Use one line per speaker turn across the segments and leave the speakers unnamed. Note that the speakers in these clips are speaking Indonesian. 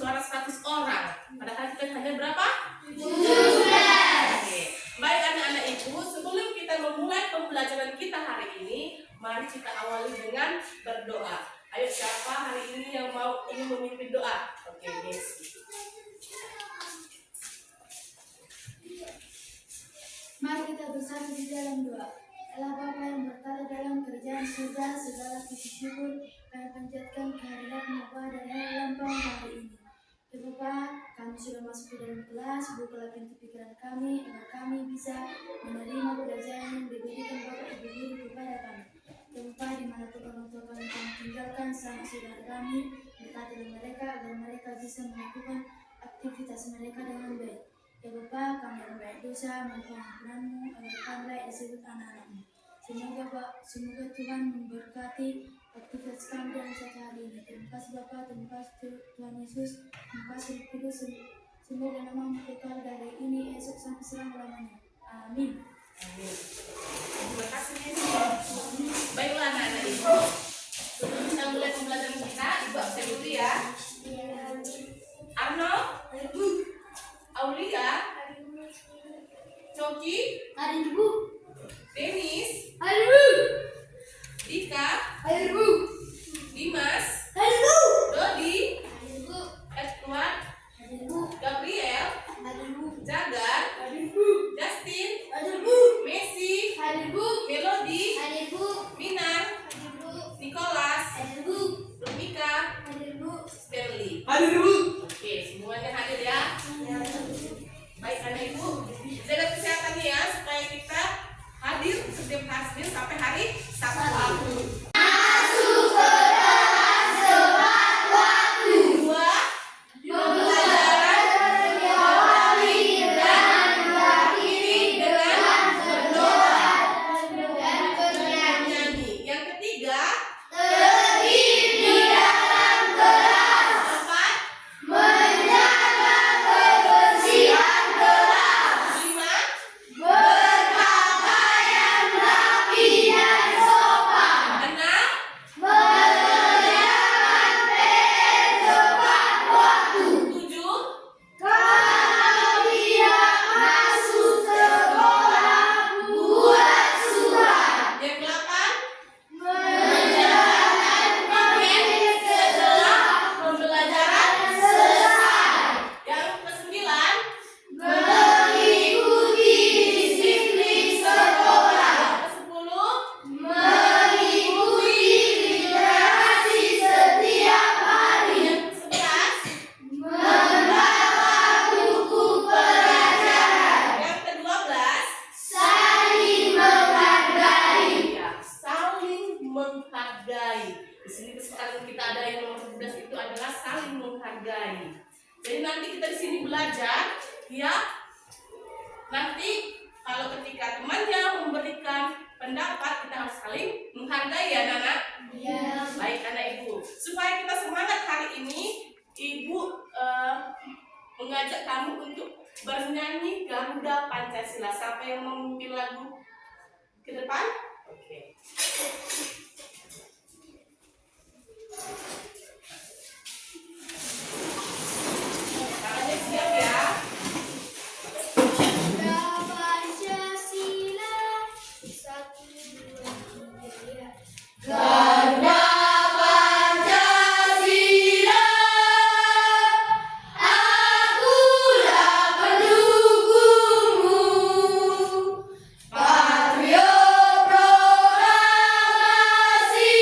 suara 100 orang. Padahal kita hanya berapa? 17. Oke. Baik anak-anak ibu, sebelum kita memulai pembelajaran kita hari ini, mari kita awali dengan berdoa. Ayo, siapa hari ini yang ingin memimpin doa? Oke, Desi.
Mari kita bersatu di dalam doa. Allah Bapa yang bertata dalam kerjaan surga, segala puji syukur kami panjatkan kehadirat-Mu pada lampau hari ini. Ya Bapa, kami sudah masuk ke dalam kelas, bukalah pintu pikiran kami agar kami bisa menerima pelajaran yang diberikan Bapak Ibu Guru kepada kami. Ya Bapa, dimanapun orang tua kami tinggalkan sama saudara kami, berkatilah mereka agar mereka bisa melakukan aktivitas mereka dengan baik. Ya Bapa, kami yang banyak dosa, mohon ampunan-Mu agar kami layak disebut anak-anak-Mu. Semoga Tuhan memberkati aktivitas kami dalam satu hari ini. Terima kasih Bapa, terima kasih Tuhan Yesus, terima kasih Roh Kudus. Semoga nama-Mu kekal dari ini esok sampai selama-lamanya. Amin.
Amin. Terima kasih Yesus. Baiklah anak-anak ibu, sebelum kita mulai pembelajaran kita, ibu absen dulu ya. Arno, Aulia, Coki,
Hari Ibu.
Denis,
Hari Ibu.
Dika,
Hari Ibu.
Dimas,
Hari Ibu.
Dodi,
Hari Ibu.
Edward,
Hari Ibu.
Gabriel,
Hari Ibu.
Jagar,
Hari Ibu.
Justin,
Hari Ibu.
Messi,
Hari Ibu.
Melody,
Hari Ibu.
Minar,
Hari Ibu.
Nicholas,
Hari Ibu.
Rumika,
Hari Ibu.
Stanley.
Hadir Ibu.
Oke, semuanya hadir ya. Baik anak ibu, jaga kesehatannya ya supaya kita hadir setiap hari sampai hari Sabtu. Dua, pembelajaran diawali dan diakhiri dengan berdoa dan bernyanyi. Yang ketiga, tertib di dalam kelas. Empat, menjaga kebersihan kelas. Lima, berpakaian rapi dan sopan. Enam, mengerjakan PR tepat waktu. Tujuh, kalau tidak masuk sekolah, buat surat. Yang delapan, menjalankan paket setelah pembelajaran selesai. Yang kesembilan, mengikuti disiplin sekolah. Yang kesepuluh, mengikuti literasi setiap hari. Yang kesebelas, membawa buku pelajaran. Yang ke-12, saling menghargai. Ya, saling menghargai. Di sini kesepakatan kita ada yang nomor 11 itu adalah saling menghargai. Jadi nanti kita di sini belajar, ya. Nanti kalau ketika temannya memberikan pendapat, kita harus saling menghargai ya, Nana.
Ya.
Baik anak ibu, supaya kita semangat hari ini, ibu mengajak kamu untuk bernyanyi Garuda Pancasila. Siapa yang mau memimpin lagu ke depan? Oke. Tangannya siap ya.
Pancasila 1, 2, 3
Garuda Pancasila, akulah pendukungmu. Patriot proklamasi.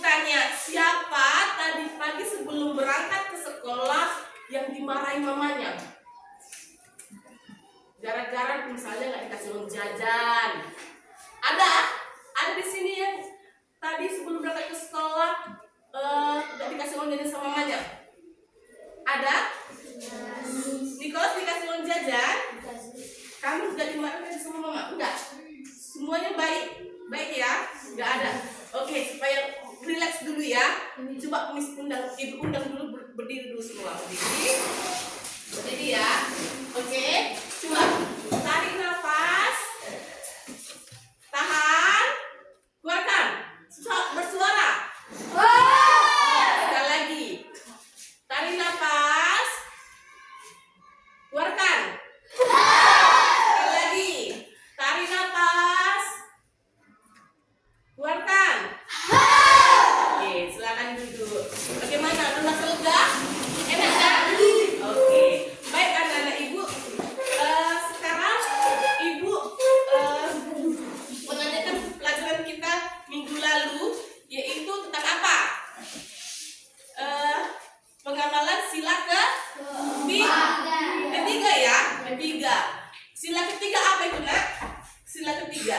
tanya, siapa tadi pagi sebelum berangkat ke sekolah yang dimarahin mamanya? Gara-gara misalnya nggak dikasih uang jajan. Ada di sini yang tadi sebelum berangkat ke sekolah nggak dikasih uang jajan sama mamanya. Ada? Nicholas dikasih uang jajan? Kamu nggak dimarahin sama mama? Enggak. Semuanya baik ya? Nggak ada. Oke, supaya relax dulu ya. Coba ibu undang dulu berdiri dulu semua. Berdiri ya. Oke, coba tarik nafas, tahan, keluarkan, bersuara. Sekali lagi, tarik nafas, keluarkan. Sekali lagi, tarik nafas, keluarkan. Oke, silakan duduk. Bagaimana? Merasa lega? Enak kan? Oke, baik anak-anak ibu. Sekarang ibu menanyakan pelajaran kita minggu lalu, yaitu tentang apa? Pengamalan sila ketiga ya, ketiga. Sila ketiga apa itu nak? Sila ketiga.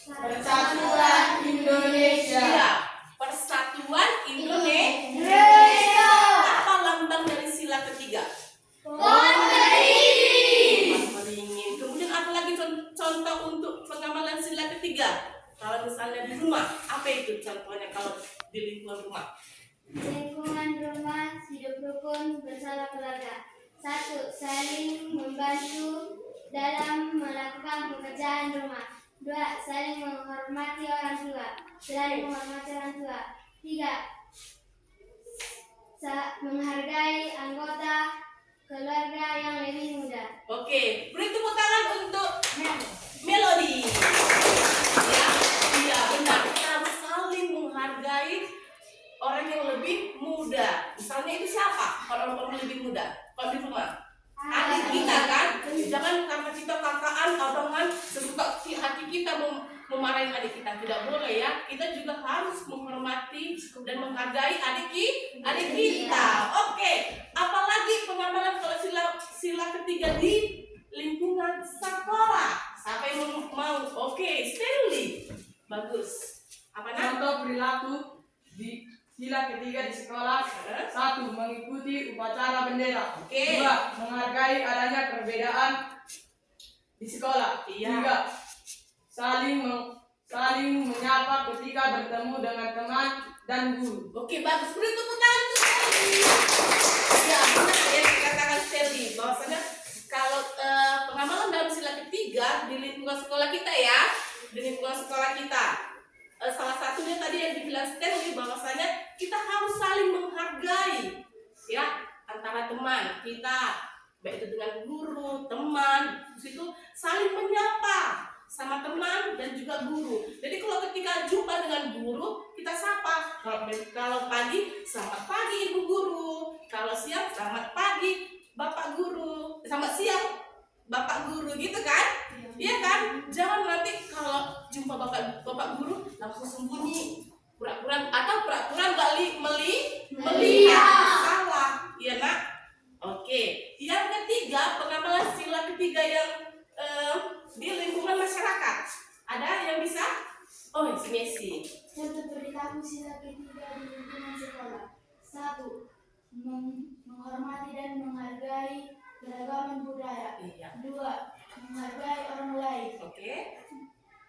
Persatuan Indonesia.
Ya, Persatuan Indonesia. Apa lambang dari sila ketiga? Beringin. Kemudian apa lagi contoh untuk pengamalan sila ketiga? Kalau misalnya di rumah, apa itu contohnya kalau di lingkungan rumah?
Lingkungan rumah hidup rukun bersama keluarga. 1. Saling membantu dalam melakukan pekerjaan rumah. 2. Saling menghormati orang tua. 3. Menghargai anggota keluarga yang lebih muda.
Oke, beri tepuk tangan untuk Melody. Ya, iya benar. Kita harus saling menghargai orang yang lebih muda. Misalnya itu siapa? Orang-orang lebih muda. Kalau di rumah, adik kita kan. Jangan karena kita kakaan, abangan, sesuka hati kita memarahin adik kita. Tidak boleh ya. Kita juga harus menghormati dan menghargai adik kita. Oke. Apalagi pengamalan kalau sila ketiga di lingkungan sekolah. Siapa yang mau? Oke, Stanley. Bagus. Apa namanya?
Contoh perilaku di sila ketiga di sekolah. 1. Mengikuti upacara bendera.
Oke.
2. Menghargai adanya perbedaan di sekolah.
Iya.
3. Saling menyapa ketika bertemu dengan teman dan guru.
Oke, bagus. Beri tepuk tangan untuk Stanley. Ya, benar yang dikatakan Stanley. Bahwasanya kalau pengamalan dalam sila ketiga di lingkungan sekolah kita ya, di lingkungan sekolah kita. Salah satunya tadi yang dibilang Stanley bahwasanya kita harus saling menghargai ya antara teman kita, baik itu dengan guru, teman, di situ saling menyapa sama teman dan juga guru. Jadi kalau ketika jumpa dengan guru, kita sapa. Kalau pagi, selamat pagi Ibu Guru. Kalau siang, selamat pagi Bapak Guru. Selamat siang Bapak Guru gitu kan? Iya kan? Jangan nanti kalau jumpa Bapak Guru langsung sembunyi, pura-pura nggak melihat. Salah, iya nak? Oke. Yang ketiga, pengamalan sila ketiga yang di lingkungan masyarakat. Ada yang bisa? Oh, Messi.
Contoh perilaku sila ketiga di lingkungan sekolah. 1. Menghormati dan menghargai keragaman budaya.
Iya.
2. Menghargai orang lain.
Oke.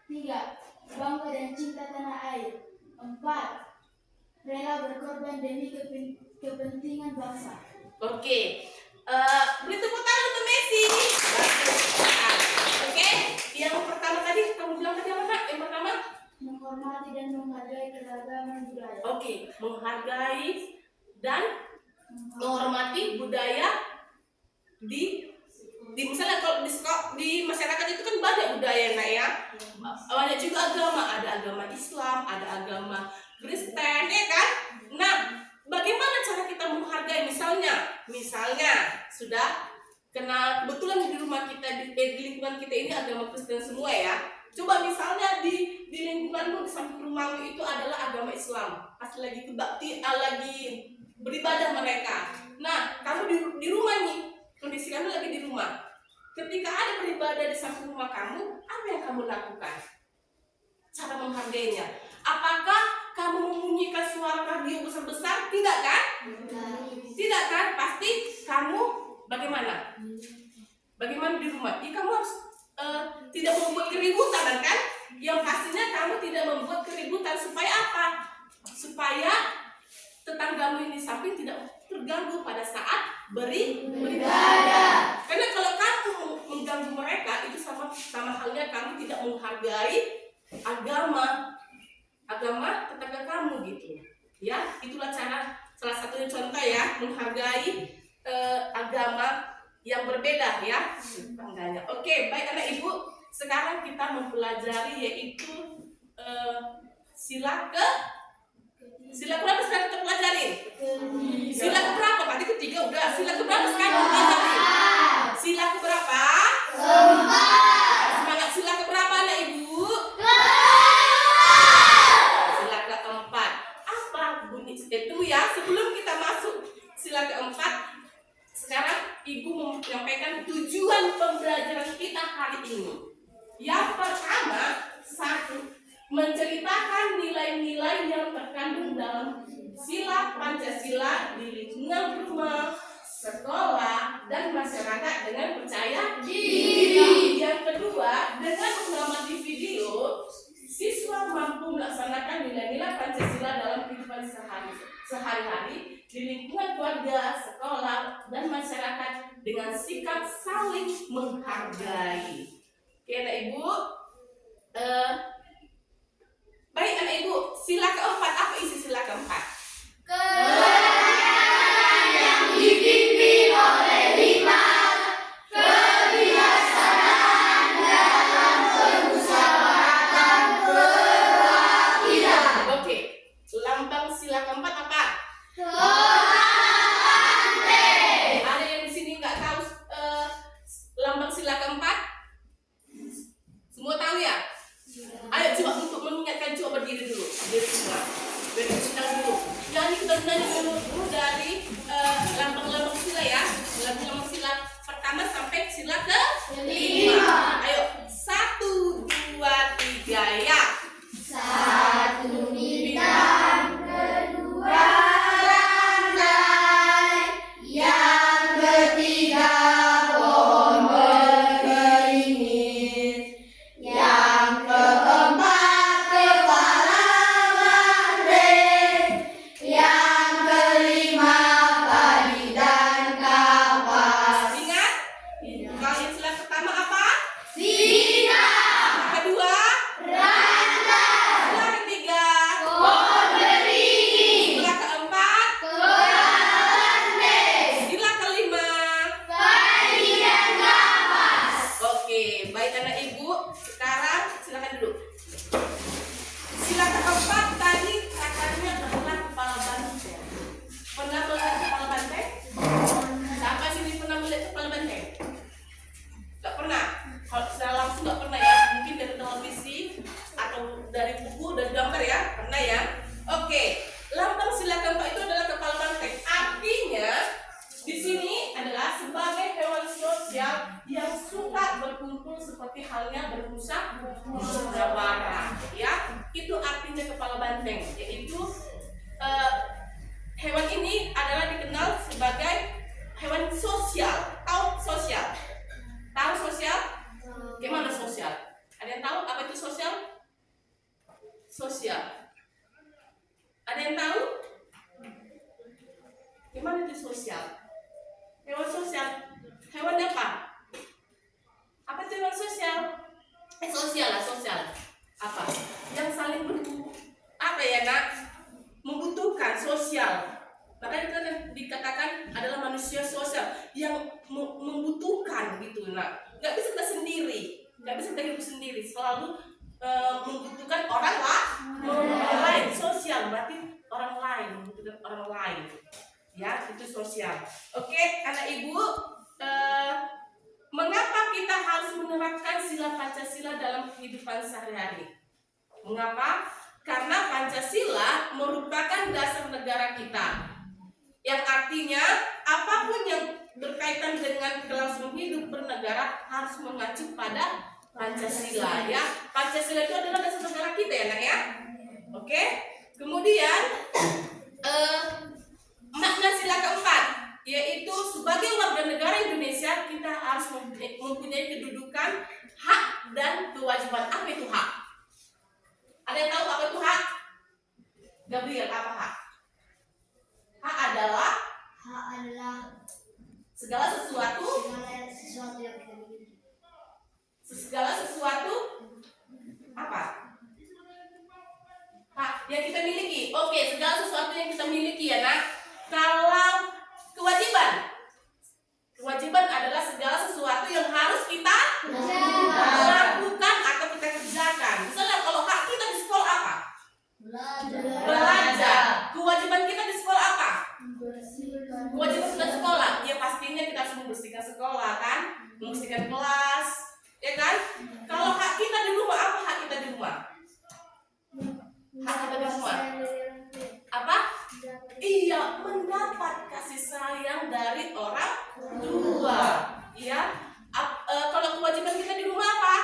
3. Bangga dan cinta tanah air. 4. Rela berkorban demi kepentingan bangsa.
Oke. Beri tepuk tangan untuk Messi. Bagus. Oke. Yang pertama tadi kamu bilang tadi apa nak? Yang pertama?
Menghormati dan menghargai keragaman budaya.
Oke. Menghargai dan menghormati budaya di misalnya kalau di masyarakat itu kan banyak budaya nak ya. Banyak juga agama, ada agama Islam, ada agama Kristen ya kan. Nah, bagaimana cara kita menghargai misalnya sudah kenal kebetulan di rumah kita di lingkungan kita ini agama Kristen semua ya. Coba misalnya di lingkunganmu, di samping rumahmu itu adalah agama Islam, pas lagi lagi beribadah mereka. Nah, kamu di rumah nih, kondisi kamu lagi di rumah. Ketika ada beribadah di samping rumah kamu, apa yang kamu lakukan? Cara menghargainya. Apakah kamu membunyikan suara radio besar-besar? Tidak kan? Tidak kan? Pasti kamu bagaimana? Bagaimana di rumah? Ya, kamu harus tidak membuat keributan kan? Yang pastinya kamu tidak membuat keributan supaya apa? Supaya tetanggamu ini samping tidak terganggu pada saat beribadah. Karena kalau kamu mengganggu mereka itu sama halnya kamu tidak menghargai agama tetangga kamu gitu. Ya, itulah salah satunya contoh ya, menghargai agama yang berbeda ya tetangganya. Oke, baik anak ibu, sekarang kita mempelajari yaitu sila berapa sekarang kita pelajari? Sila keberapa? Tadi ketiga udah. Sila keberapa sekarang kita pelajari? Sila keberapa? Semangat, sila keberapa anak ibu? Sila keempat. Apa bunyi itu ya? Sebelum kita masuk sila keempat, sekarang ibu menyampaikan tujuan pembelajaran kita hari ini. Yang pertama, menceritakan nilai-nilai yang terkandung dalam sila Pancasila di lingkungan rumah, sekolah, dan masyarakat dengan percaya diri. Yang kedua, dengan mengamati video, siswa mampu melaksanakan nilai-nilai Pancasila dalam kehidupan sehari-hari di lingkungan keluarga, sekolah, dan masyarakat dengan sikap saling menghargai. Oke, anak ibu. Baik anak ibu, sila keempat, apa isi sila keempat?
Kebenaran yang dipimpin oleh hikmat, kebijaksanaan dalam permusyawaratan perwakilan.
Oke, lambang sila keempat apa? Ada yang di sini nggak tahu lambang sila keempat? Semua tahu ya? Ayo coba untuk mengingatkan, coba berdiri dulu. Berdiri semua. Berdiri dulu. Jadi kita nyanyi dulu dari lambang-lambang sila ya. Lambang-lambang sila pertama sampai sila kelima. Ayo, 1, 2, 3 ya.
Satu bintang, kedua rantai, yang ketiga pohon beringin, yang keempat kepala banteng, yang kelima padi dan kapas.
Ingat? Kalau yang sila pertama apa?
Bintang,
Yang kedua?
rantai,
Sila ketiga?
pohon beringin,
Sila keempat?
kepala banteng,
Sila kelima?
padi dan kapas.
Oke, baik anak ibu. Sekarang silakan duduk. Sila keempat tadi katanya adalah kepala banteng. Pernah melihat kepala banteng? Sampai sini pernah melihat kepala banteng? Gak pernah. Kalau secara langsung gak pernah ya. Mungkin dari televisi atau dari buku dan gambar ya. Pernah ya. Oke, lambang sila keempat itu adalah kepala banteng. Artinya di sini adalah sebagai hewan sosial yang suka berkumpul seperti halnya bermusyawarah, ya. Itu artinya kepala banteng, yaitu hewan ini adalah dikenal sebagai hewan sosial. Tahu sosial? Tahu sosial? Gimana sosial? Ada yang tahu apa itu sosial? Sosial. Ada yang tahu? Gimana itu sosial? Hewan sosial. Hewan apa? Apa itu hewan sosial? Sosial lah, sosial. Apa? Yang saling apa ya nak? Membutuhkan sosial. Makanya dikatakan adalah manusia sosial yang membutuhkan gitu nak. Nggak bisa kita sendiri, nggak bisa kita hidup sendiri. Selalu membutuhkan orang lain. Sosial berarti orang lain, membutuhkan orang lain. Ya, itu sosial. Oke, anak ibu, Mengapa kita harus menerapkan sila Pancasila dalam kehidupan sehari-hari? Mengapa? Karena Pancasila merupakan dasar negara kita. Yang artinya apapun yang berkaitan dengan kelangsungan hidup bernegara harus mengacu pada Pancasila ya. Pancasila itu adalah dasar negara kita ya nak ya. Oke. Kemudian makna sila keempat yaitu sebagai warga negara Indonesia kita harus mempunyai kedudukan, hak dan kewajiban. Apa itu hak? Ada yang tahu apa itu hak? Gabriel, apa hak? Hak adalah segala sesuatu
yang kita miliki.
segala sesuatu apa? Hak yang kita miliki. Oke, segala sesuatu yang kita miliki ya nak. Kalau kewajiban adalah segala sesuatu yang harus kita lakukan atau kita kerjakan. Misalnya kalau hak kita di sekolah apa? Belajar. Kewajiban kita di sekolah apa? Kewajiban kita di sekolah, ya pastinya kita harus membersihkan sekolah kan, membersihkan kelas, ya kan? Kalau hak kita di rumah, apa hak kita di rumah? Hak kita di rumah apa? Iya, mendapat kasih sayang dari orang tua. Iya. Kalau kewajiban kita di rumah apa?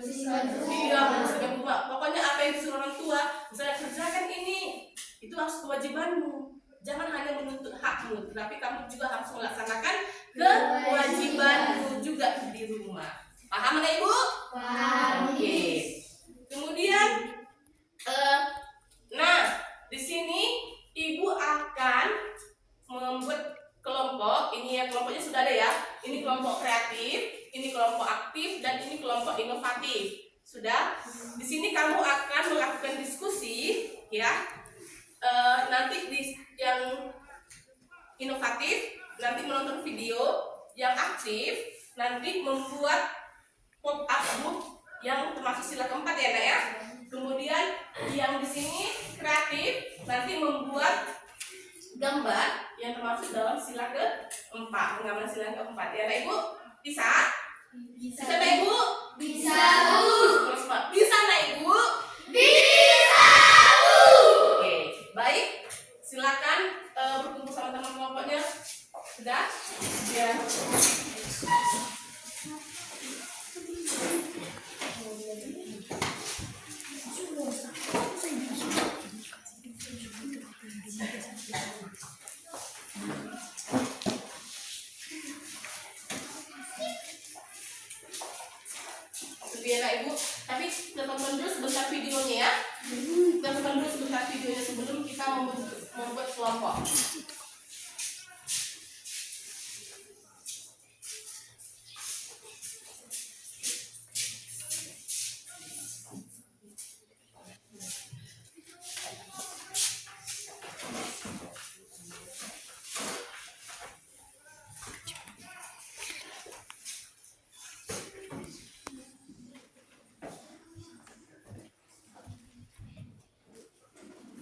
Iya, membersihkan rumah. Pokoknya apa yang disuruh orang tua, misalnya kerjakan ini, itu harus kewajibanmu. Jangan hanya menuntut hakmu, tetapi kamu juga harus melaksanakan kewajibanmu juga di rumah. Paham nggak Ibu?
Paham.
Oke. Kemudian, nah di sini Ibu akan membuat kelompok. Ini ya kelompoknya sudah ada ya. Ini kelompok kreatif, ini kelompok aktif, dan ini kelompok inovatif. Sudah. Di sini kamu akan melakukan diskusi, ya. Nanti yang inovatif nanti menonton video, yang aktif nanti membuat pop-up book yang termasuk sila keempat ya nak ya. Kemudian yang di sini kreatif nanti membuat gambar yang termasuk dalam sila keempat, penggambaran sila keempat ya nak Ibu. Bisa? Bisa nak Ibu?
Bisa,
Bu. Bisa nak Ibu?
Bisa, Bu.
Oke, baik. Silakan berkumpul sama teman kelompoknya. Sudah? Ya. Biar Ibu, tapi teman-teman dulu sebentar videonya ya. Teman-teman dulu sebentar videonya sebelum kita membuat kelompok.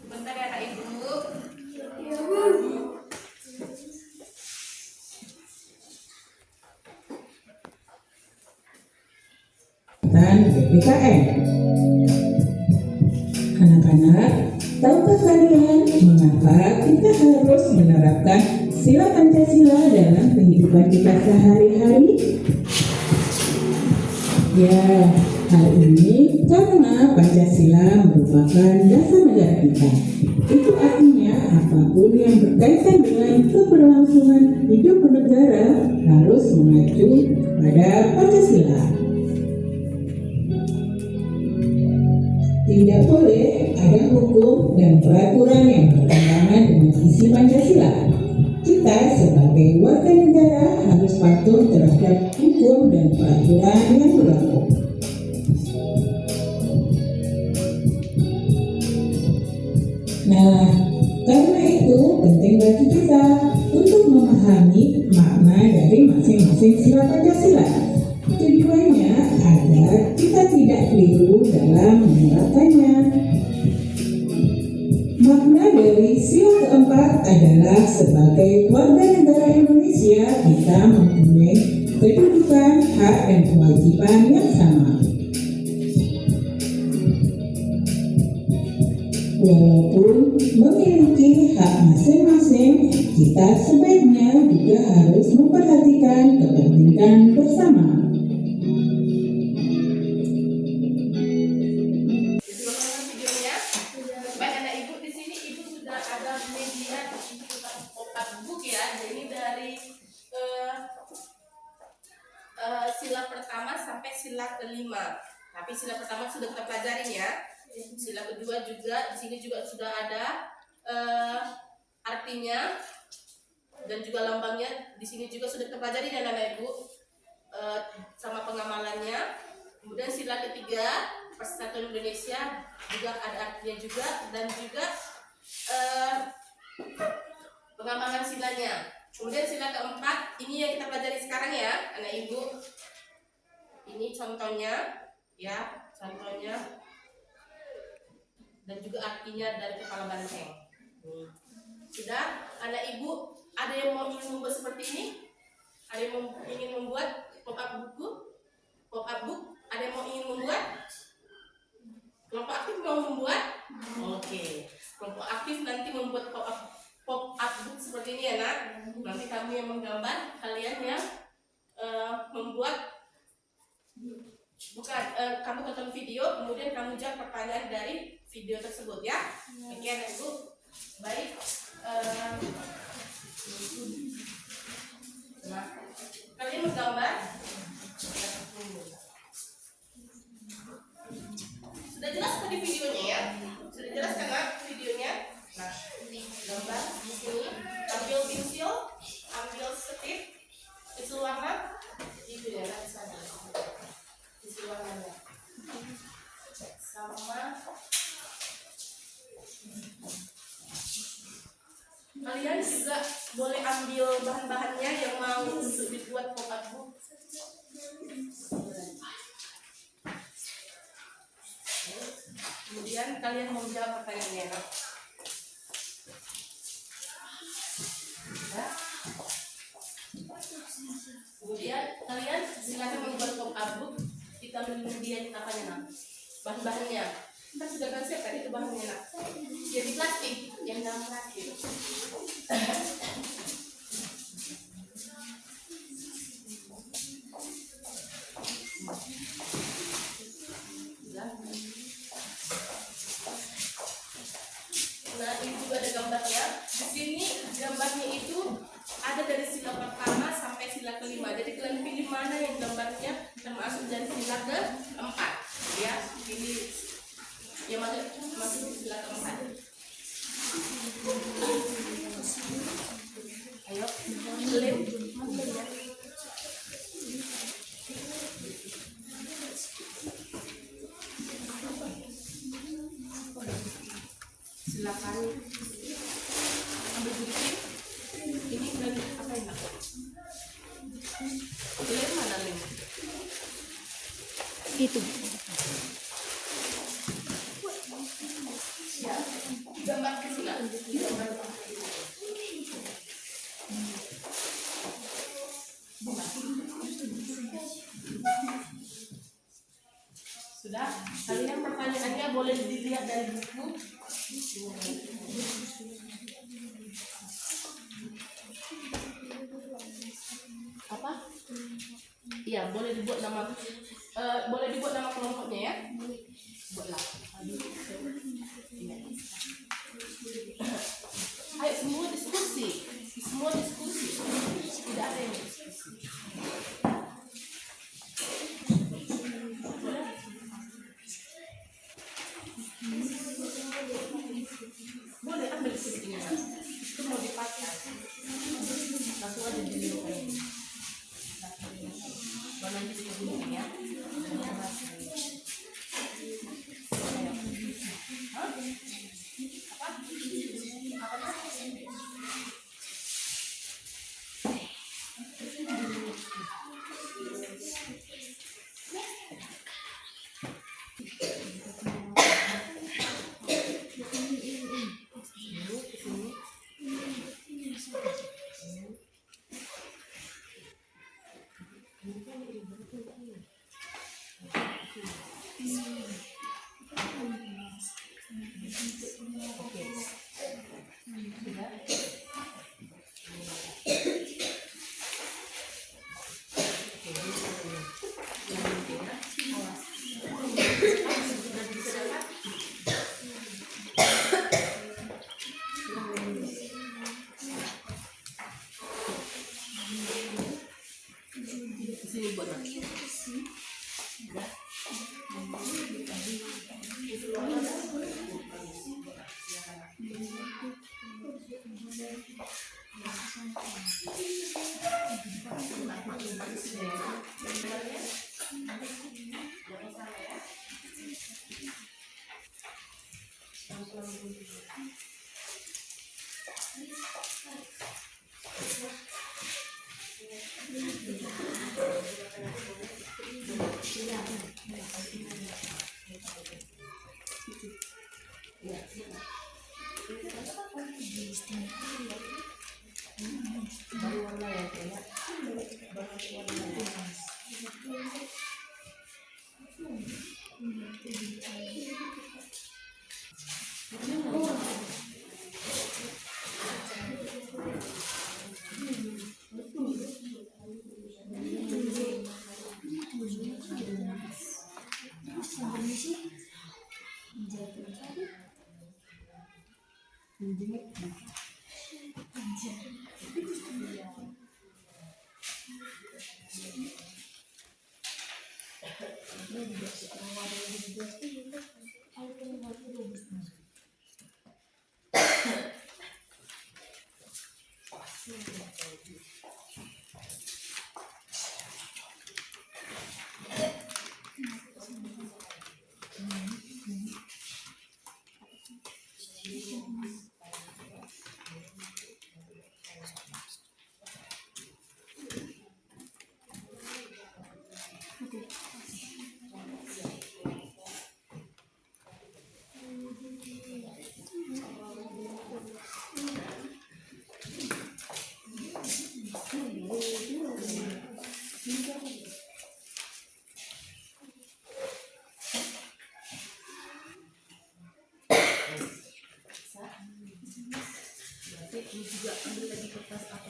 Bentar ya Kak Ibu.
Dan PPKN. Anak-anak, tahukah kalian mengapa kita harus menerapkan sila Pancasila dalam kehidupan kita sehari-hari? Ya, hal ini karena Pancasila merupakan dasar negara kita. Itu artinya apapun yang berkaitan dengan keberlangsungan hidup bernegara harus mengacu pada Pancasila. Tidak boleh ada hukum dan peraturan yang bertentangan dengan isi Pancasila. Kita sebagai warga negara harus patuh terhadap hukum dan peraturan yang berlaku. Nah, karena itu penting bagi kita untuk memahami makna dari masing-masing sila Pancasila. Tujuannya agar kita tidak keliru dalam menerapkannya. Makna dari sila keempat adalah sebagai warga negara Indonesia kita mempunyai kedudukan, hak, dan kewajiban yang sama. Walaupun memiliki hak masing-masing, kita sebaiknya juga harus memperhatikan kepentingan bersama.
Jadi bagaimana videonya? Baik anak ibu, di sini ibu sudah ada media pop-up book ya. Jadi dari sila pertama sampai sila kelima. Tapi sila pertama sudah kita pelajarin ya. Sila kedua juga di sini juga sudah ada artinya dan juga lambangnya. Di sini juga sudah kita pelajarin ya anak ibu, sama pengamalannya. Kemudian sila ketiga Persatuan Indonesia juga ada artinya juga, dan juga pengamalan silanya. Kemudian sila keempat, ini yang kita pelajari sekarang ya anak ibu. Ini contohnya ya, contohnya dan juga artinya dari kepala banteng. Sudah anak ibu, ada yang mau ingin membuat seperti ini? Ada yang ingin membuat pop-up buku? Pop-up book? Ada yang mau ingin membuat? Kelompok aktif mau membuat? Oke. Kelompok aktif nanti membuat pop-up book seperti ini ya nak. Nanti kami yang menggambar, kalian yang membuat. Bukan, kamu tonton video, kemudian kamu jawab pertanyaan dari video tersebut ya. Oke anak ibu. Baik. Nah, kalian menggambar. Sudah jelas tadi videonya ya? Sudah jelas kan nak videonya? Nah, gambar di sini. Ambil pensil, ambil stick, pensil warna. Itu ya nak, sana. Pensil warnanya. Sama. Kalian juga boleh ambil bahan-bahannya yang mau untuk dibuat pop-up book. Kemudian kalian mau jawab pertanyaannya nak. Ya. Kemudian kalian silakan membuat pop-up book. Kita kemudian apanya nak? Bahan-bahannya. Kita sudah kan siap tadi itu bahannya nak. Jadi plastik, yang dalam plastik. Nah, ini juga ada gambarnya. Di sini gambarnya itu ada dari sila pertama sampai sila kelima. Jadi kalian pilih mana yang gambarnya termasuk dari sila keempat. Ya, pilih yang masuk di sila keempat. Ayo, lem. Silakan ambil sedikit. Ini lagi apa ini? Lem mana lem?
Itu.
Ya, gambar ke sila. Gambar. Sudah, kalian pertanyaannya boleh dilihat dari buku. Apa? Iya, boleh dibuat nama kelompoknya ya. Buatlah. Ayo semua diskusi. Tidak ada yang diskusi. Boleh ambil sedikitnya. Itu mau dipakai. Langsung aja dilihat. Baru nanti dihubungin ya. buat lagi. Baru warna ya kayak ini juga ambil lagi kertas apa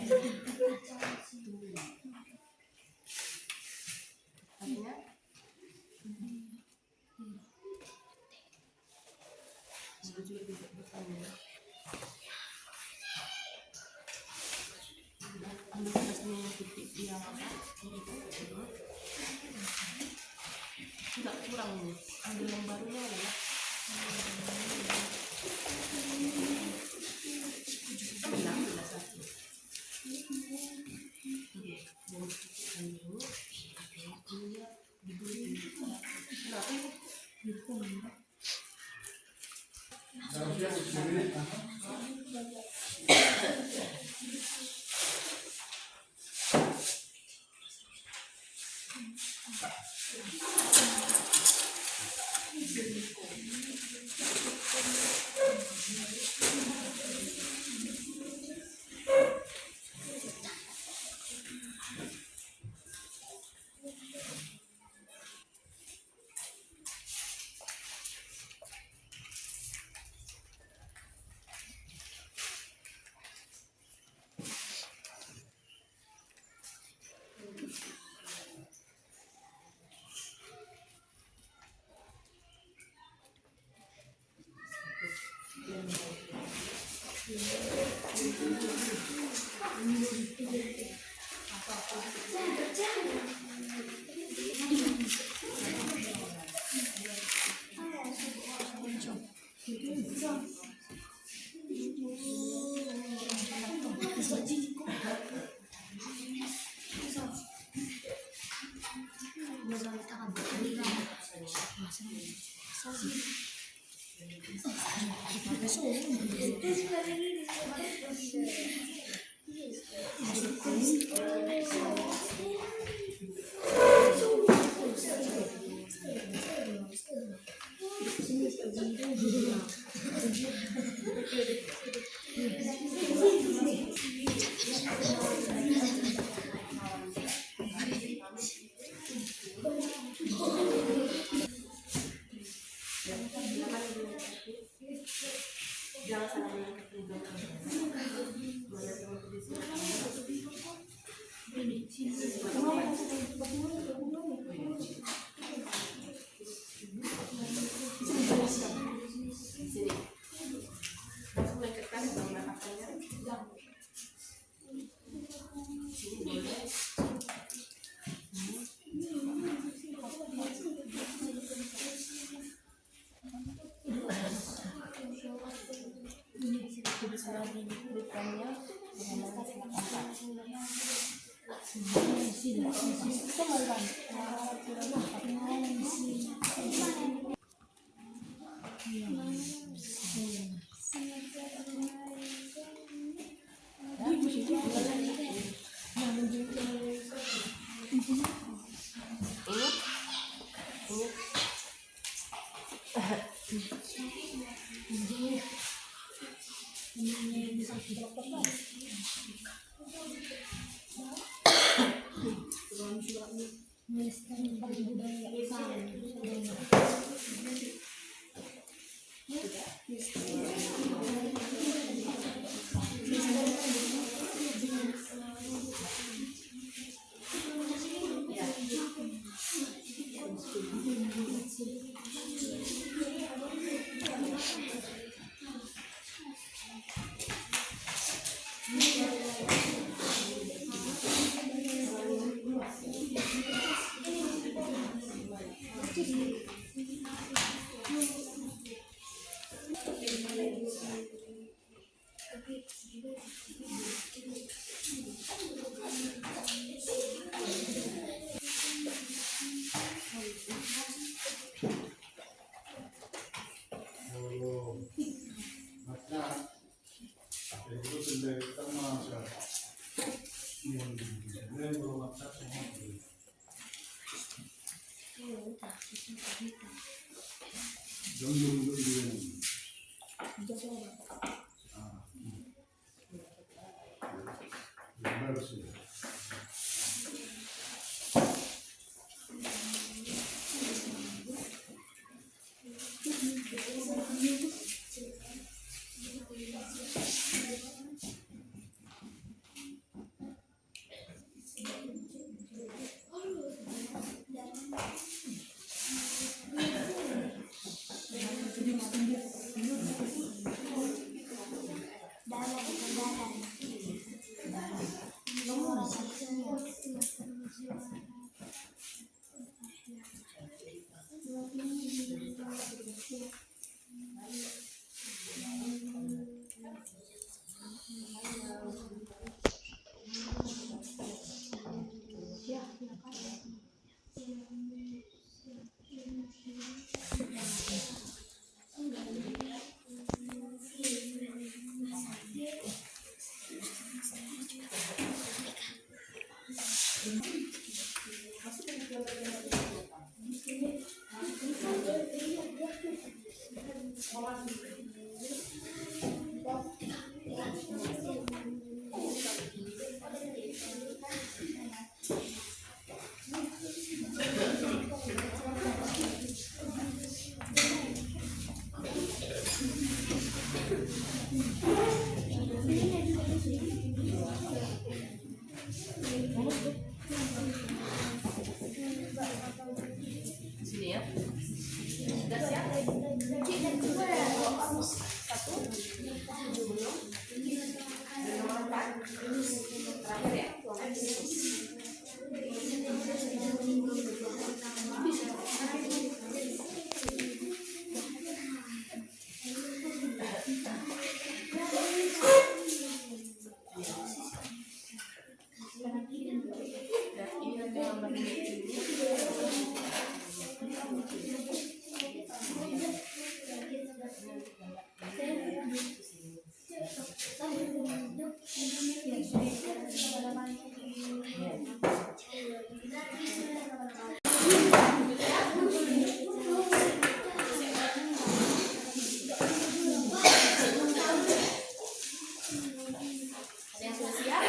artinya juga tidak bertanya ambil kertasnya yang putih yang enggak kurang nih ambil yang barunya ya jangan salah melangkah ke belakang. sudah diberikannya dengan sangat angkat. Sini ya. Sudah siap? Satu. Belum. Nomor 4. Terakhir ya. Ada yang sudah siap?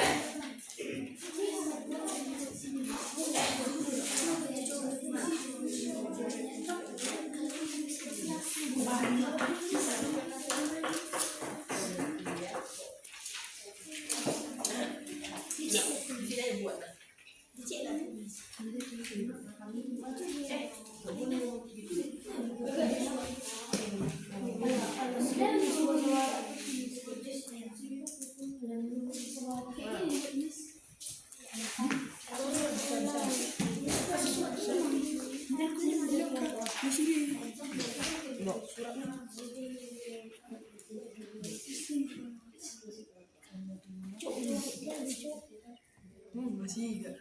Sudah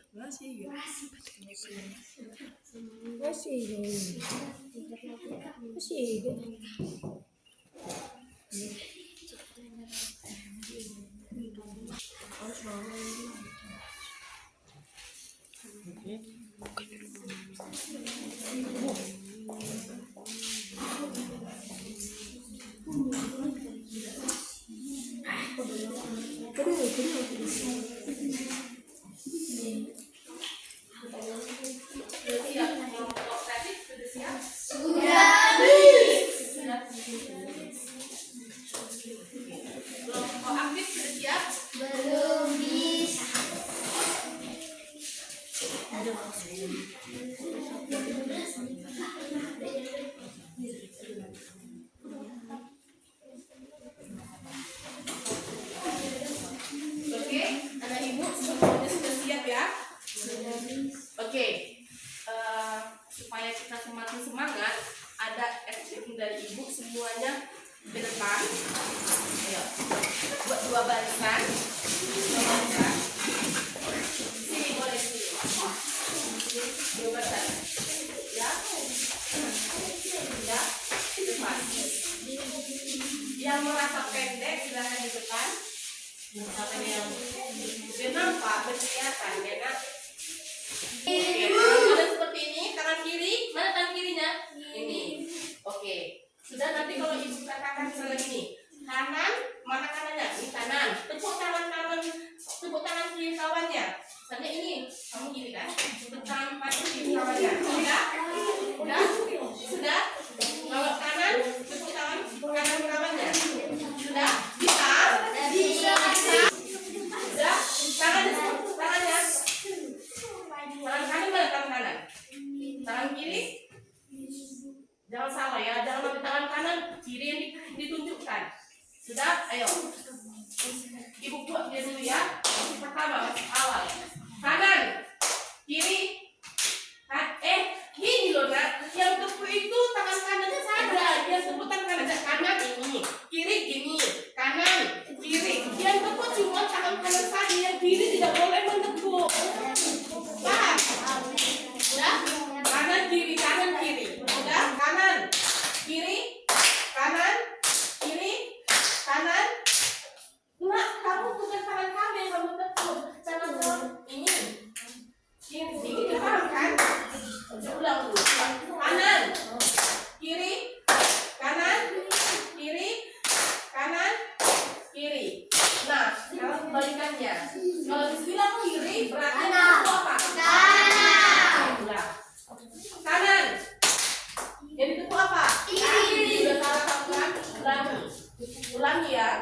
siap? Kelompok kreatif sudah siap? Kelompok aktif sudah siap? Oke, anak ibu semuanya sudah siap ya? Oke, supaya kita semakin semangat, ada acting dari ibu semuanya ke depan. Ayo, buat dua barisan. Sini boleh sini. Dua barisan. Ya, ya, di depan. Yang merasa pendek silahkan di depan. Misalkan yang dia nampak berkelihatan, enak. Oke, ada seperti ini, tangan kiri, mana tangan kirinya? Ini. Oke, sudah nanti kalau ibu katakan misalnya gini, kanan, mana kanannya? Ini kanan. Tepuk tangan kiri kawannya. Misalnya ini, kamu gini kan? Tepuk tangan kiri kawannya. Sudah? Kalau kanan, tepuk tangan kanan kawannya. Sudah? Bisa? Sudah? Tangannya. Tangan kanan mana tangan kanan? Tangan kiri? Jangan salah ya, jangan pakai tangan kanan, kiri yang ditunjukkan. Sudah? Ayo. Ibu buat dia dulu ya. Pertama, awal. Kanan, kiri, gini loh nak. Yang tepuk itu tangan kanannya saja. Yang tepuk tangan kanan ini, kiri gini, kanan, kiri. Yang tepuk cuma tangan kanan saja. Yang kiri tidak boleh menepuk. Paham? Sudah? Kanan kiri. Sudah? Kanan, kiri, kanan, Nak, kamu bukan tangan kamu yang kamu tepuk. Tangan ini. Ini paham kan? Saya ulang dulu. Kanan, kiri, kanan, kiri. Nah, sekarang kebalikannya. Kalau dibilang kiri berarti itu apa? Kanan. Yang ditepuk apa? Kiri. Sudah salah satu kan? Ulangi ya.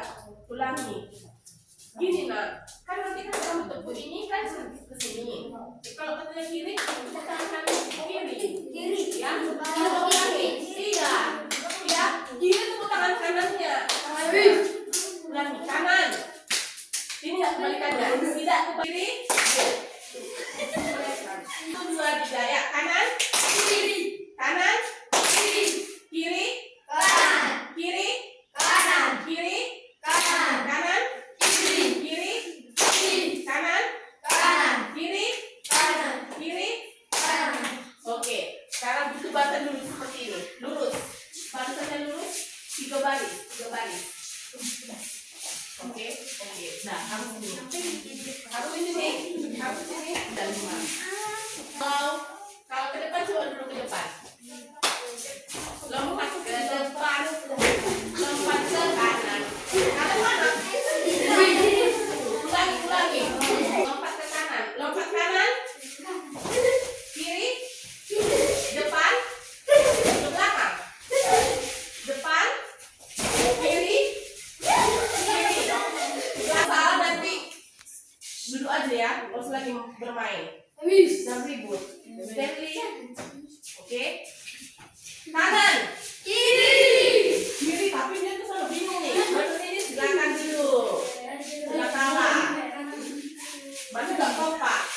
Gini nak, kan nanti kan kamu tepuk ini kan ke sini. Kalau katanya kiri, tepuk tangan kanan kiri. Ya, ulangi. Iya. Ya, kiri tepuk tangan kanannya. Ulangi kanan. Ini nggak kebalikannya. Tidak ke kiri. Itu dua tiga ya. Kanan, kiri, kiri, kanan, kiri, kanan, kiri, kanan, kiri. Oke, sekarang butuh barisan dulu seperti ini. Lurus. Barisannya lurus. 3 baris. Oke. Nah, harus ini. Dan 5. Kalau ke depan coba dulu ke depan. Lompat ke depan. Lompat ke kanan. Kanan mana? Ulangi. Lompat ke kanan. Lompat kanan. Kiri. Depan. Ke belakang. Depan. Kiri. Salah nanti duduk aja ya. Pas lagi bermain. Jangan ribut. Stanley. Oke. Kanan. Kiri. Tapi dia tuh selalu bingung nih. Baru ini silakan dulu. Nggak salah. Baru nggak kompak.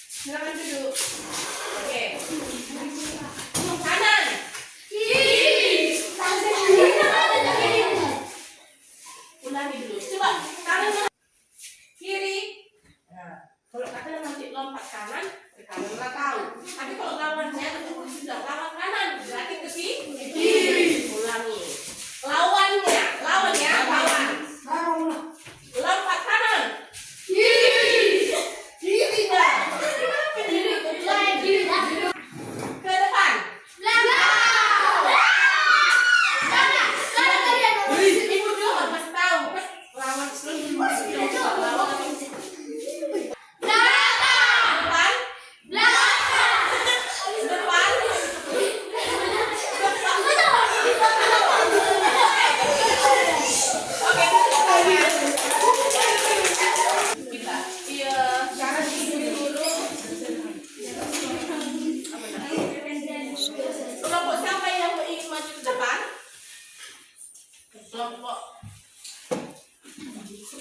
Silakan duduk. Oke. Kanan. Ulangi dulu. Coba kanan. Kiri. Nah, kalau lompat kanan, ke kanan nggak tahu. Tapi kalau lawannya sudah lawan kanan, berarti ke kiri. Ulangi. Lawannya, lawan. Lompat kanan. Kiri dah. Kiri. Ke depan. Ibu dulu harus tahu. Lawan lawan. Kelompok siapa yang ingin maju ke depan? Kelompok.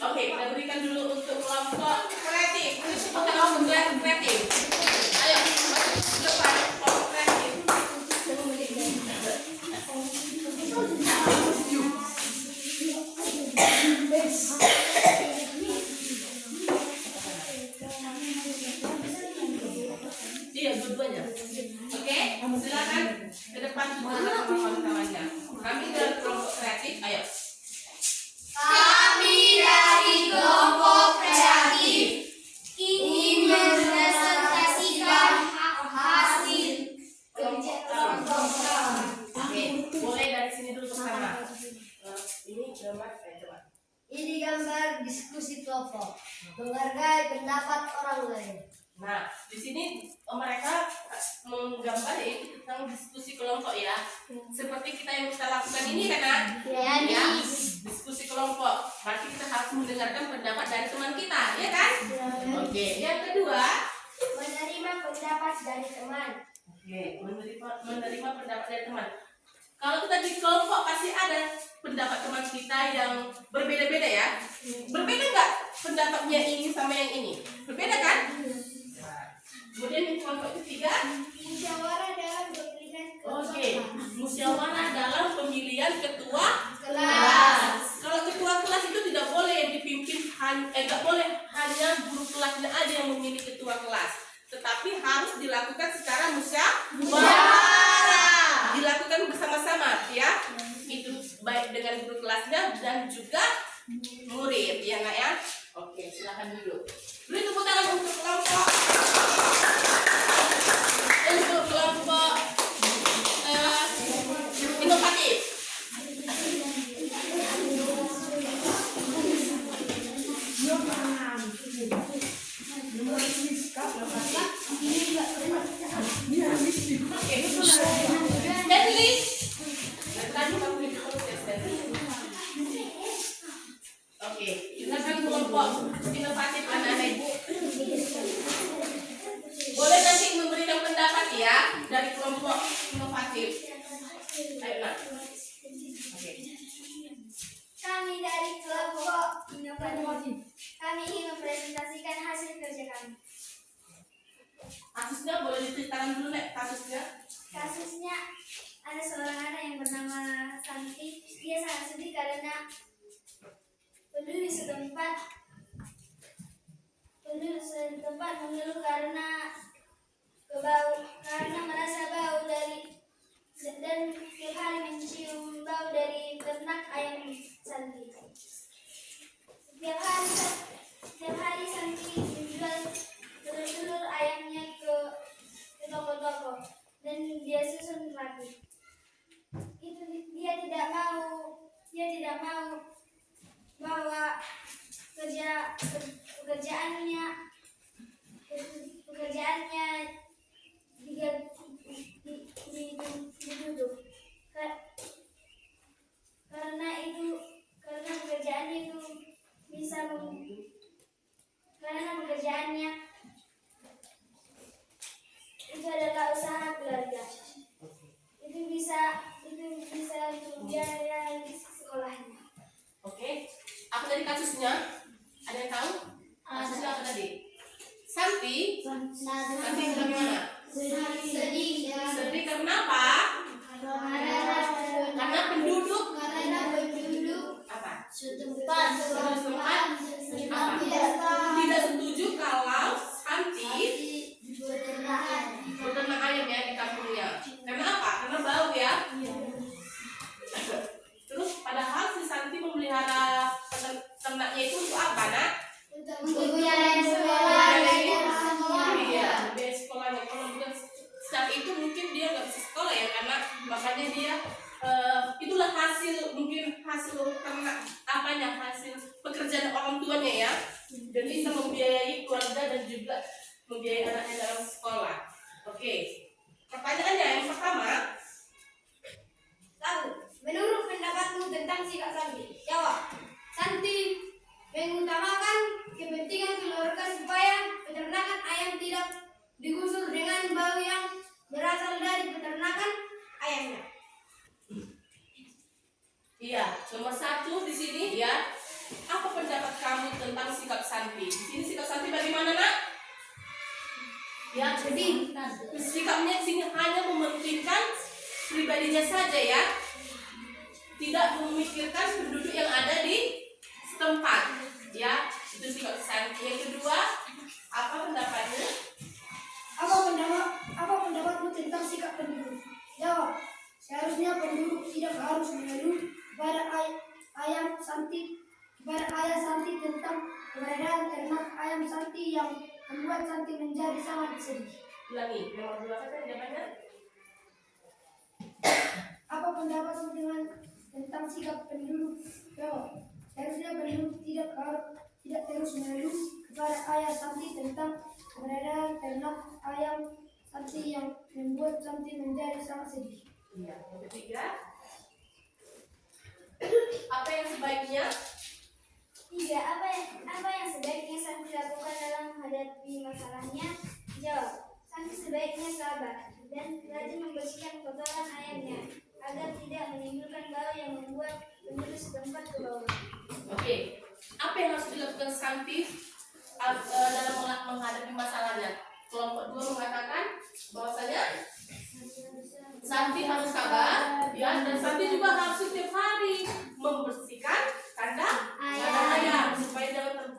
Oke, kita berikan dulu untuk kelompok kreatif. Oke, langsung kreatif. Ayo, maju ke depan kelompok kreatif. Iya, dua-duanya. Oke, silakan ke depan bersama kawan-kawannya. Kami dari kelompok kreatif, ayo.
Kami dari kelompok kreatif ingin mempresentasikan hasil kerja kelompok.
Oke, boleh dari sini dulu pertama. Ini gambar, coba.
Ini gambar diskusi kelompok, menghargai pendapat orang lain.
Nah, di sini mereka menggambar tentang diskusi kelompok ya. Seperti kita lakukan ini kan, ya, diskusi kelompok. Berarti kita harus mendengarkan pendapat dari teman kita, ya kan? Oke. Yang kedua,
Menerima pendapat dari teman.
oke, menerima pendapat dari teman. Kalau kita di kelompok pasti ada pendapat teman kita yang berbeda-beda ya. Berbeda nggak pendapatnya ini sama yang ini? Berbeda kan? Kemudian yang kelompok ketiga,
Musyawarah dalam pemilihan
oke, musyawarah dalam pemilihan ketua
kelas.
Kalau ketua kelas itu tidak boleh yang dipimpin tidak boleh hanya guru kelasnya aja yang memilih ketua kelas, tetapi harus dilakukan secara musyawarah, dilakukan bersama-sama ya. Itu baik dengan guru kelasnya dan juga murid ya nak ya. Oke, silakan duduk. Beri tepuk tangan untuk kelompok inovatif. Stanley, tadi kamu ditulis ya Stanley. Oke, silakan kelompok inovatif anak-anak ibu. Boleh nanti memberikan pendapat ya dari kelompok inovatif. Ayo nak. Oke.
Kami dari kelompok inovatif. Kami ingin mempresentasikan hasil kerja kami.
Kasusnya boleh diceritakan dulu nek kasusnya.
Kasusnya ada seorang anak yang bernama Santi. Dia sangat sedih karena penduduk setempat mengeluh karena merasa bau dari dan setiap hari mencium bau dari ternak ayam Santi. Setiap hari Santi menjual telur-telur ayamnya ke toko-toko dan dia susun rapi. Dia tidak mau bahwa pekerjaannya ditutup karena pekerjaannya itu itu adalah usaha keluarga. Itu bisa untuk biaya sekolahnya.
Oke. Apa tadi kasusnya? Ada yang tahu? Kasusnya apa tadi? Santi bagaimana? Sedih karena apa? Karena penduduk apa? Setempat apa? Tidak setuju kalau Santi ternaknya itu untuk apa, Nak?
Untuk biaya sekolah dan semua.
Iya, biaya sekolahnya. Kalau bukan saat itu mungkin dia nggak bisa sekolah ya, karena makanya dia itulah mungkin hasil ternak hasil pekerjaan orang tuanya ya, dan bisa membiayai keluarga dan juga membiayai anaknya dalam sekolah. Oke, pertanyaannya yang pertama.
Menurut pendapatmu tentang sikap Santi? Jawab. Santi mengutamakan kepentingan keluarga supaya peternakan ayam tidak digusur dengan bau yang berasal dari peternakan ayamnya.
Iya, nomor 1 di sini ya. Apa pendapat kamu tentang sikap Santi? Di sini sikap Santi bagaimana, Nak? Ya, jadi sikapnya di sini hanya mementingkan pribadinya saja ya. Tidak memikirkan penduduk yang ada di setempat. Ya, itu sikap Santi. Yang kedua, apa pendapatnya?
Apa pendapatmu tentang sikap penduduk? Jawab. Seharusnya penduduk tidak harus mengeluh kepada ayah Santi tentang keberadaan ternak ayam Santi yang membuat Santi menjadi sangat sedih.
Ulangi, nomor 2 apa jawabannya?
Apa pendapatmu tentang sikap penduduk? Jawab. Seharusnya penduduk tidak terus mengeluh kepada ayah Santi tentang keberadaan ternak ayam Santi yang membuat Santi menjadi sangat sedih.
Iya, yang ketiga. Apa yang sebaiknya?
3. Apa yang sebaiknya Santi lakukan dalam menghadapi masalahnya? Jawab. Santi sebaiknya sabar dan rajin membersihkan kotoran ayamnya agar tidak menimbulkan bau yang membuat penduduk setempat ke bawah.
Oke, apa yang harus dilakukan Santi dalam menghadapi masalahnya? Kelompok 2 mengatakan bahwasanya Santi harus sabar, ya, dan Santi juga harus setiap hari membersihkan kandang ayam supaya jangan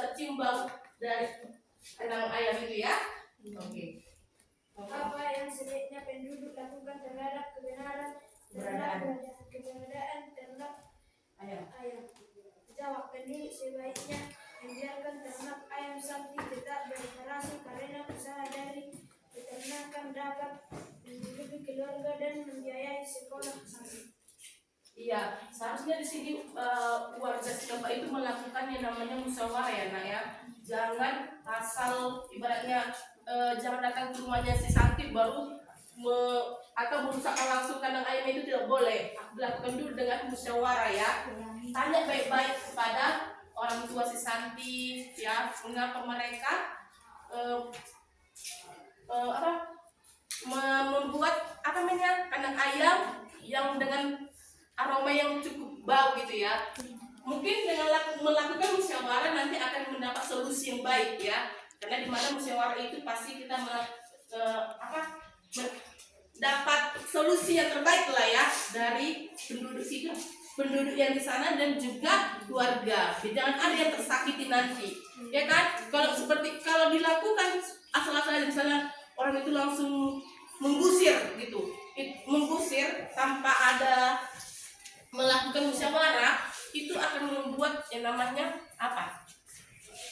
tercium bau dari kandang ayam itu ya. Oke.
Apa yang sebaiknya penduduk lakukan terhadap keberadaan ternak ayam? Jawab. Penduduk sebaiknya membiarkan ternak ayam Santi tetap beroperasi karena usaha dari peternakan dapat menghidupi keluarga dan membiayai sekolah Santi.
Iya, seharusnya di sini warga setempat itu melakukan yang namanya musyawarah ya, Nak ya. Jangan asal ibaratnya jangan datang ke rumahnya si Santi baru atau merusakkan langsung kandang ayam itu tidak boleh. Dilakukan dulu dengan musyawarah ya. Tanya baik-baik kepada orang tua si Santi ya, mengapa mereka membuat kandang ayam yang dengan aroma yang cukup bau gitu ya. Mungkin dengan melakukan musyawarah nanti akan mendapat solusi yang baik ya. Karena di mana musyawarah itu pasti kita dapat solusi yang terbaik lah ya dari penduduk yang di sana dan juga keluarga. Jangan ada yang tersakiti nanti. Ya kan? Kalau dilakukan asal-asalan misalnya orang itu langsung menggusir gitu. Mengusir tanpa ada melakukan musyawarah itu akan membuat yang namanya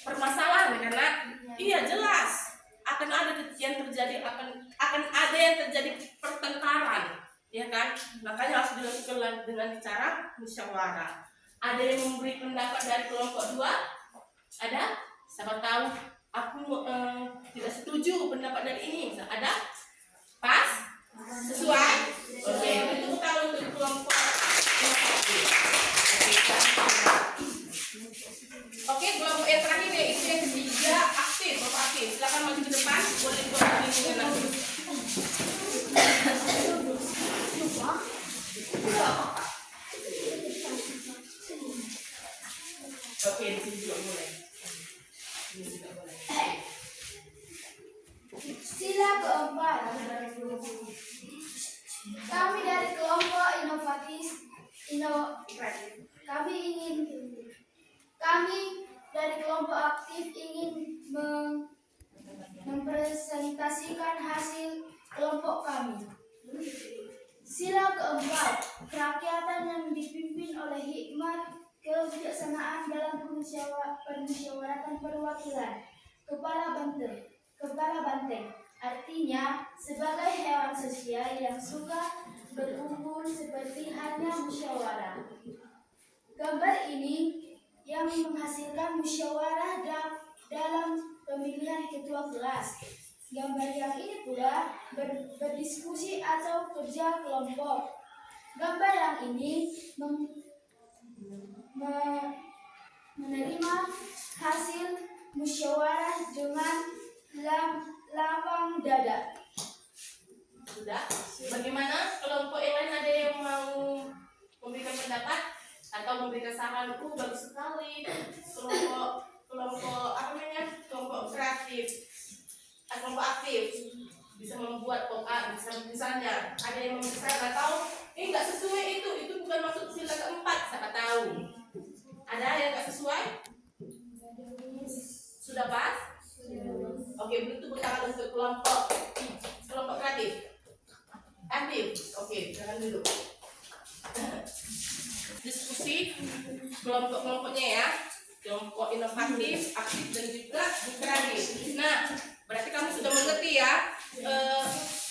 permasalahan karena iya jelas akan ada yang terjadi akan ada yang terjadi pertengkaran ya kan, makanya harus dilakukan dengan cara musyawarah. Ada yang memberi pendapat dari kelompok 2? Ada? Siapa tahu aku tidak setuju pendapat dari ini, ada? Pas? Sesuai? Oke, itu kalau untuk kelompok. Oke, kelompok yang terakhir yaitu yang ketiga aktif, Bapak aktif. Silakan maju ke depan, boleh dibuat dengan nanti. Oke, di sini juga boleh. Ini juga boleh.
Sila keempat. Kami dari kelompok kami dari kelompok aktif ingin mempresentasikan hasil kelompok kami. Sila keempat, kerakyatan yang dipimpin oleh hikmat, kebijaksanaan dalam permusyawaratan perwakilan. Kepala banteng artinya sebagai hewan sosial yang suka berkumpul seperti halnya musyawarah. Gambar ini yang menghasilkan musyawarah dalam pemilihan ketua kelas. Gambar yang ini pula berdiskusi atau kerja kelompok. Gambar yang ini menerima hasil musyawarah dengan lapang dada.
Sudah? Bagaimana kelompok yang lain, ada yang mau memberikan pendapat atau memberikan saran? Bagus sekali. Kelompok apa namanya? Kelompok kreatif, kelompok aktif bisa membuat pop-up. Misalnya ada yang memberikan atau ini nggak sesuai, itu bukan maksud sila keempat, siapa tahu ada yang nggak sesuai. Sudah pas? Oke, begitu bertangan untuk kelompok kreatif aktif. Oke, jangan dulu diskusi kelompoknya ya, kelompok inovatif, aktif dan juga kreatif. Nah, berarti kamu sudah mengerti ya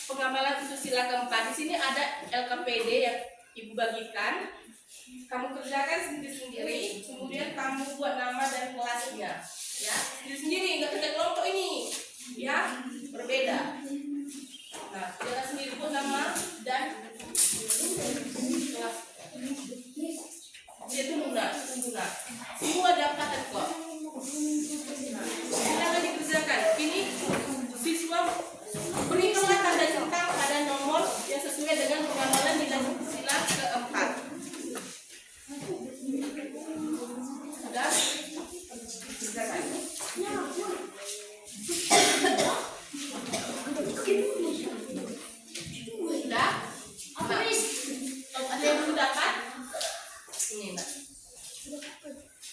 pengamalan untuk sila keempat. Di sini ada LKPD yang ibu bagikan, kamu kerjakan sendiri-sendiri, kemudian kamu buat nama dan kelasnya ya, sendiri, nggak kerja kelompok ini ya, berbeda. Nah, kita sendiri buat nama dan kelas. Dia tunggu semua dapatan kok. Nah, silakan dikerjakan. Ini siswa berikanlah tanda centang pada nomor yang sesuai dengan pengamalan nilai sila keempat. Sudah? Kerjakan. Sudah? Nah, ada yang belum dapat? Ini Mbak.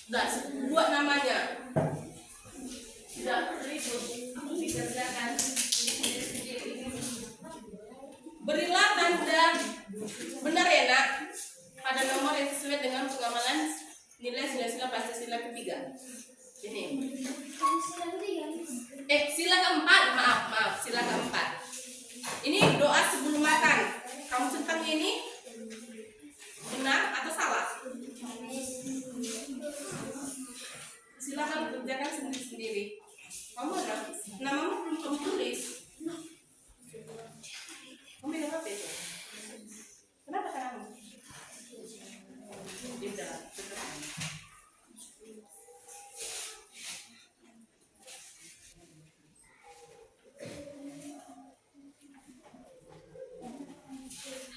Sudah, buat namanya. Tidak ribut, dikerjakan. Berilah tanda benar ya nak pada nomor yang sesuai dengan pengamalan nilai sila Pancasila ketiga. Ini. Sila keempat, maaf, sila keempat. Ini doa sebelum makan. Kamu centang ini benar atau salah? Silakan kerjakan sendiri-sendiri. Kamu ada namamu belum kamu tulis. Kamu bilang apa itu? Kenapa kamu? Tidak.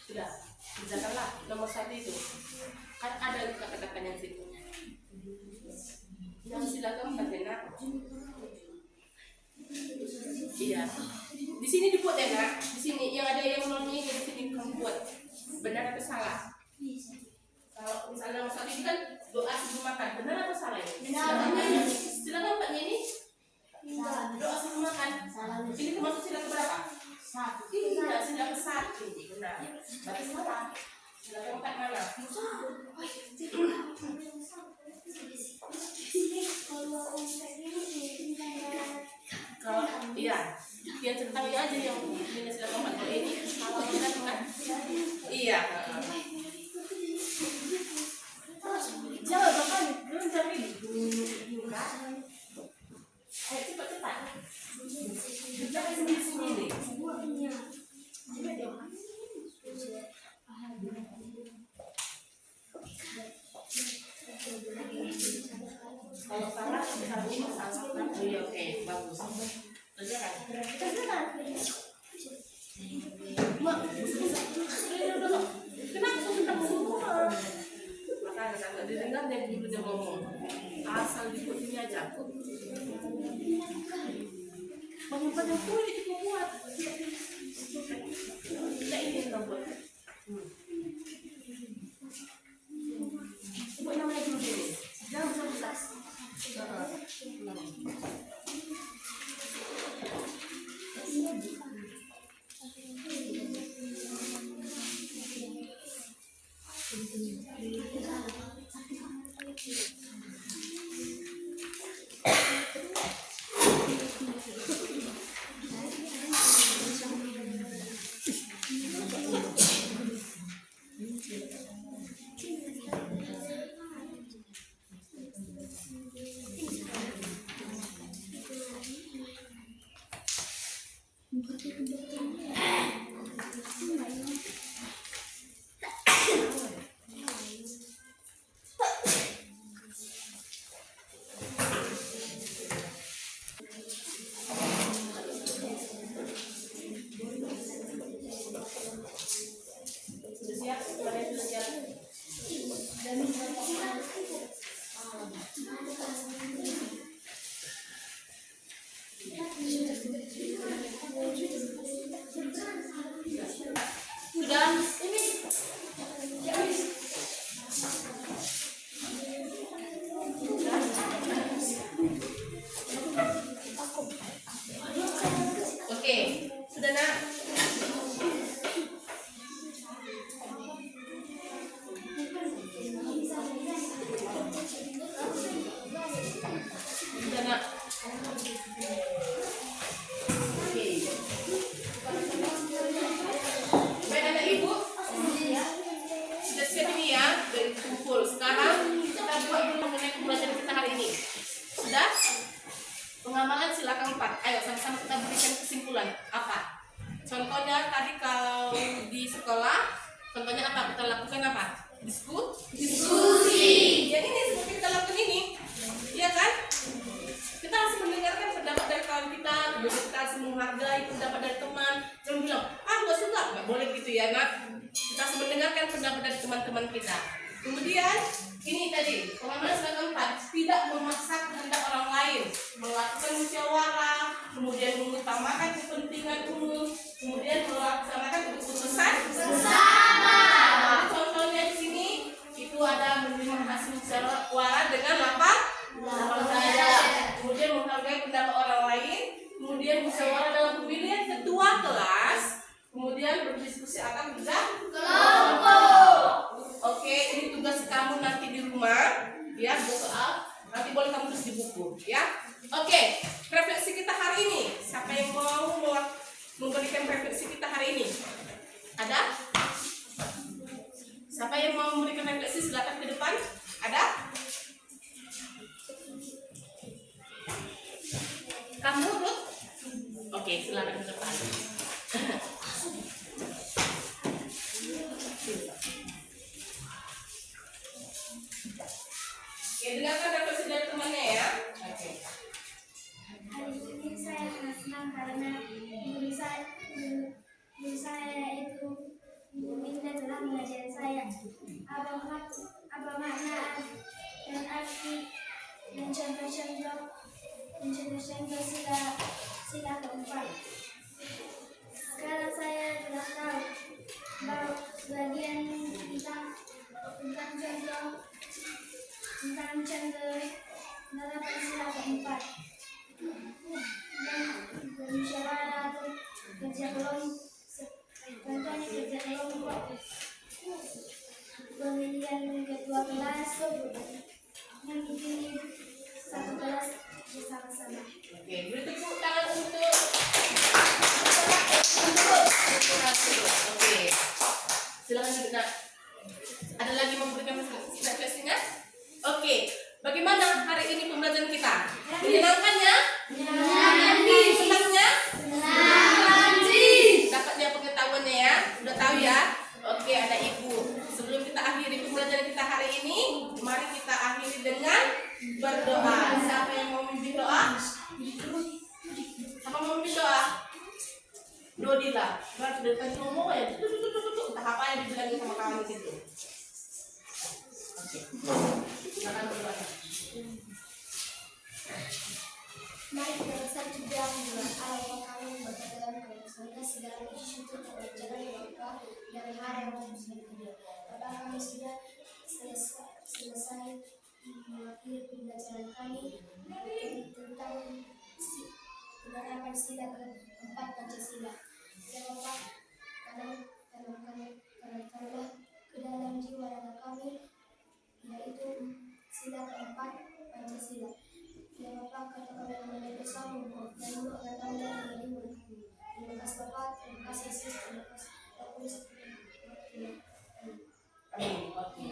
Sudah, kerjakanlah nomor 1 itu. Kan ada kata-katanya di situ. Yang sila keempat ya nak. Iya. Di sini dibuat ya nak. Di sini yang ada yang nolnya di sini kamu buat. Benar atau salah? Kalau misalnya nomor 1 ini kan doa sebelum makan. Benar atau salah ya?
Benar.
Sila keempatnya ini? Doa sebelum makan. Ini termasuk sila keberapa? 1. Iya, sila ke-1. Benar. Berarti salah. Sila keempat mana? Kalau iya, dia centangnya aja yang ini sila keempat. Kalau ini kalau kita kan? Iya. Jangan makan, belum jam ini. Ayo cepat. Jangan sendiri. Kalau salah, misalnya salah kan? Iya, oke, bagus. Kerjakan. Mak, bisa. Kenapa tentang semua? Makanya kalau didengar dia dulu dia ngomong. Asal dibuat ini aja. Banyak kulit itu buat. Tidak ini kita buat. Buat namanya dulu dulu. Jangan besar-besar. Sudah? Oke, sudah nak? Sudah nak? Oke. Baik anak ibu, sudah siap ini ya, dari kumpul. Sekarang kita buat dulu mengenai pembelajaran kita hari ini. Sudah? Pengamalan silakan 4. Ayo sama-sama kita berikan kesimpulan. Apa? Contohnya tadi kalau di sekolah, contohnya apa? Kita lakukan apa? Diskusi. Ya ini seperti kita lakukan ini. Iya kan? Kita harus mendengarkan pendapat dari kawan kita, kemudian kita harus menghargai pendapat dari teman. Jangan bilang, nggak suka, nggak boleh gitu ya nak. Kita harus mendengarkan pendapat dari teman-teman kita. Kemudian ini tadi pengamalan silakan 4, tidak memaksa kehendak orang lain, melakukan musyawarah, kemudian mengutamakan kepentingan umum, kemudian melaksanakan keputusan bersama. Contohnya di sini itu ada menerima hasil musyawarah dengan lapang dada, kemudian menghargai pendapat orang lain, kemudian musyawarah dalam pemilihan ketua kelas, kemudian berdiskusi akan kerja kelompok. Oke, ini tugas kamu nanti di rumah, ya, soal nanti boleh kamu tulis di buku, ya. Oke, refleksi kita hari ini. Siapa yang mau memberikan refleksi kita hari ini? Ada? Siapa yang mau memberikan refleksi? Silakan ke depan. Ada? Kamu, Ruth? Oke, silakan ke depan. Oke, dengarkan refleksi dari temannya ya. Oke.
Hari ini saya sangat senang karena guru saya itu Minda telah mengajari saya apa makna dan arti dan contoh-contoh sila keempat. Sekarang saya telah tahu bahwa sebagian tentang contoh penerapan sila keempat dan bermusyawarah atau kerja kelompok. Contohnya kerja kelompok, pemilihan ketua kelas, memimpin satu kelas bersama-sama.
Oke, beri tepuk tangan untuk Oke, silakan duduk nak. Ada lagi memberikan refleksinya? Oke, bagaimana hari ini pembelajaran kita? Menyenangkan ya? Senangnya? Dapatnya pengetahuannya ya? Udah tahu ya? Oke, ada ibu. Sebelum kita akhiri pembelajaran kita hari ini, mari kita akhiri dengan berdoa. Siapa yang mau memimpin doa? Siapa mau memimpin doa? Dodila. Berarti dari tadi ngomong ya, entah apa yang dibilangin sama kawan di situ. Oke. Silakan berdoa.
Mari kita bersatu dalam doa. Allah kami berkata dalam Al-Quran, segala puji syukur tercurah Bapa dari hari yang kedua. Bapa kami sudah selesai mengakhiri pembelajaran kami tentang penerapan sila keempat Pancasila. Ya Bapa, tanamkanlah ke dalam jiwa raga kami, yaitu sila keempat Pancasila. Ya Bapa, katakan dalam dosamu dan akan kami dari murid-Mu. Terima kasih Bapa, terima kasih Yesus, terima kasih Roh Kudus.
Amin. Oke.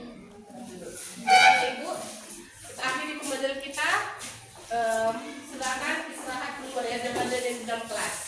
Ibu, kita akhiri pembelajaran kita. Silakan istirahat dulu ya, jangan ada yang di dalam kelas.